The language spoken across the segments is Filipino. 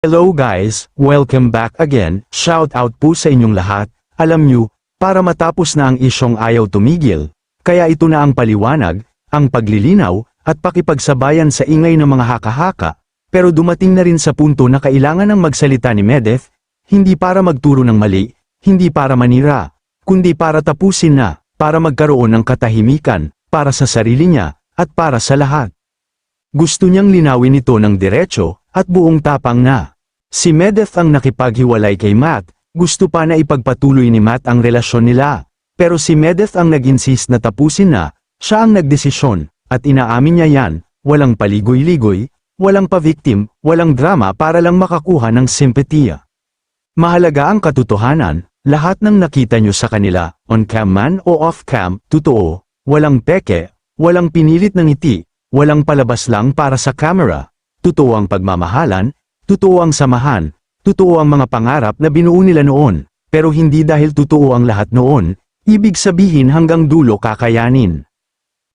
Hello guys, welcome back again, shout out po sa inyong lahat. Alam nyo, para matapos na ang isyong ayaw tumigil, kaya ito na ang paliwanag, ang paglilinaw, at pakipagsabayan sa ingay ng mga haka-haka, pero dumating na rin sa punto na kailangan ng magsalita ni Medeth, hindi para magturo ng mali, hindi para manira, kundi para tapusin na, para magkaroon ng katahimikan, para sa sarili niya, at para sa lahat. Gusto niyang linawin ito ng diretso, at buong tapang na. Si Medeth ang nakipaghiwalay kay Matt, gusto pa na ipagpatuloy ni Matt ang relasyon nila. Pero si Medeth ang nag-insist na tapusin na, siya ang nagdesisyon, at inaamin niya yan, walang paligoy-ligoy, walang pa-victim, walang drama para lang makakuha ng simpatiya. Mahalaga ang katotohanan, lahat ng nakita niyo sa kanila, on-cam man o off-cam, totoo, walang peke, walang pinilit ng ngiti, walang palabas lang para sa camera. Totoo ang pagmamahalan, totoo ang samahan, totoo ang mga pangarap na binuo nila noon, pero hindi dahil totoo ang lahat noon, ibig sabihin hanggang dulo kakayanin.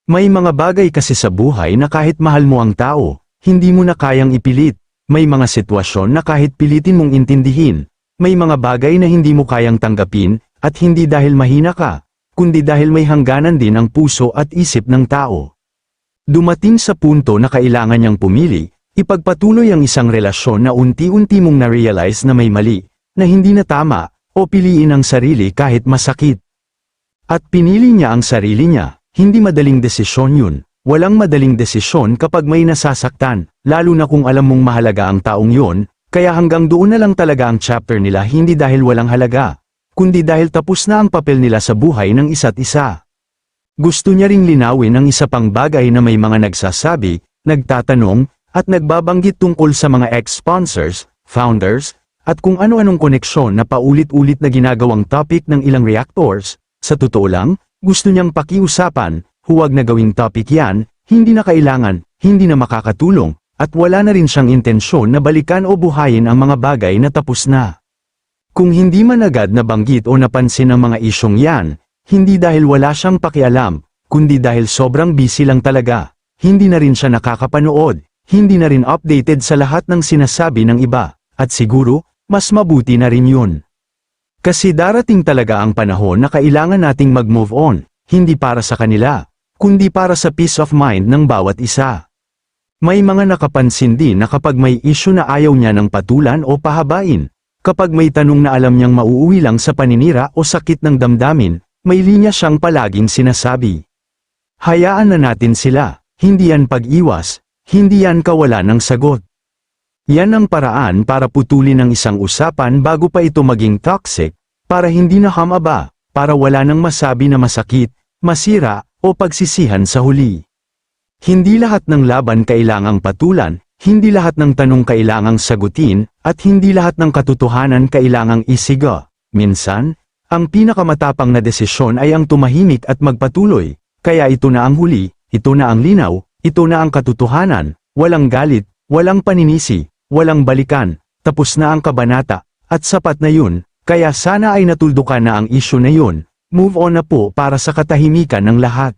May mga bagay kasi sa buhay na kahit mahal mo ang tao, hindi mo na kayang ipilit, may mga sitwasyon na kahit pilitin mong intindihin, may mga bagay na hindi mo kayang tanggapin, at hindi dahil mahina ka, kundi dahil may hangganan din ang puso at isip ng tao. Dumating sa punto na kailangan niyang pumili, ipagpatuloy ang isang relasyon na unti-unti mong na-realize na may mali, na hindi na tama, o piliin ang sarili kahit masakit. At pinili niya ang sarili niya, hindi madaling desisyon yun, walang madaling desisyon kapag may nasasaktan, lalo na kung alam mong mahalaga ang taong yun, kaya hanggang doon na lang talaga ang chapter nila hindi dahil walang halaga, kundi dahil tapos na ang papel nila sa buhay ng isa't isa. Gusto niya ring linawin ang isa pang bagay na may mga nagsasabi, nagtatanong, at nagbabanggit tungkol sa mga ex-sponsors, founders, at kung ano-anong koneksyon na paulit-ulit na ginagawang topic ng ilang reactors. Sa totoo lang, gusto niyang pakiusapan, huwag na gawing topic yan, hindi na kailangan, hindi na makakatulong, at wala na rin siyang intensyon na balikan o buhayin ang mga bagay na tapos na. Kung hindi man agad nabanggit o napansin ang mga isyong yan, hindi dahil wala siyang pakialam, kundi dahil sobrang busy lang talaga, hindi na rin siya nakakapanood. Hindi na rin updated sa lahat ng sinasabi ng iba, at siguro, mas mabuti na rin yun. Kasi darating talaga ang panahon na kailangan nating mag-move on, hindi para sa kanila, kundi para sa peace of mind ng bawat isa. May mga nakapansin din na kapag may issue na ayaw niya ng patulan o pahabain, kapag may tanong na alam niyang mauuwi lang sa paninira o sakit ng damdamin, may linya siyang palaging sinasabi. Hayaan na natin sila, hindi yan pag-iwas. Hindi yan kawalan ng sagot. Yan ang paraan para putulin ang isang usapan bago pa ito maging toxic, para hindi na hamaba, para wala nang masabi na masakit, masira, o pagsisihan sa huli. Hindi lahat ng laban kailangang patulan, hindi lahat ng tanong kailangang sagutin, at hindi lahat ng katotohanan kailangang isiga. Minsan, ang pinakamatapang na desisyon ay ang tumahimik at magpatuloy, kaya ito na ang huli, ito na ang linaw. Ito na ang katotohanan, walang galit, walang paninisi, walang balikan, tapos na ang kabanata, at sapat na yun, kaya sana ay natuldukan na ang issue na yun, move on na po para sa katahimikan ng lahat.